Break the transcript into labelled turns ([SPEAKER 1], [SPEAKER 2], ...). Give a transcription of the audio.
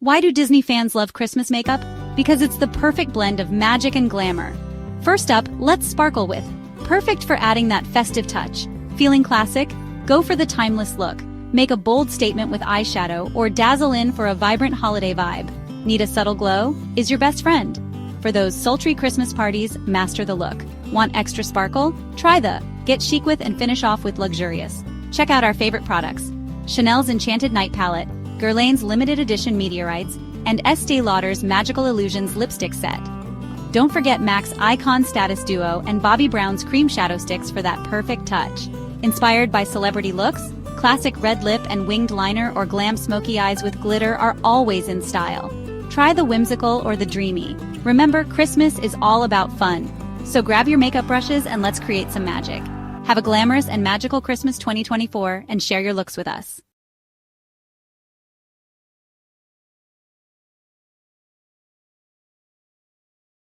[SPEAKER 1] Why do Disney fans love Christmas makeup? Because it's the perfect blend of magic and glamour. First up, let's sparkle with. Perfect for adding that festive touch. Feeling classic? Go for the timeless look. Make a bold statement with eyeshadow or dazzle in for a vibrant holiday vibe. Need a subtle glow? Is your best friend. For those sultry Christmas parties, master the look. Want extra sparkle? Try the Get Chic with and finish off with luxurious. Check out our favorite products. Chanel's Enchanted Night Palette, Guerlain's limited edition Meteorites, and Estee Lauder's Magical Illusions lipstick set. Don't forget MAC's Icon Status Duo and Bobbi Brown's Cream Shadow Sticks for that perfect touch. Inspired by celebrity looks, classic red lip and winged liner or glam smoky eyes with glitter are always in style. Try the whimsical or the dreamy. Remember, Christmas is all about fun. So grab your makeup brushes and let's create some magic. Have a glamorous and magical Christmas 2024 and share your looks with us.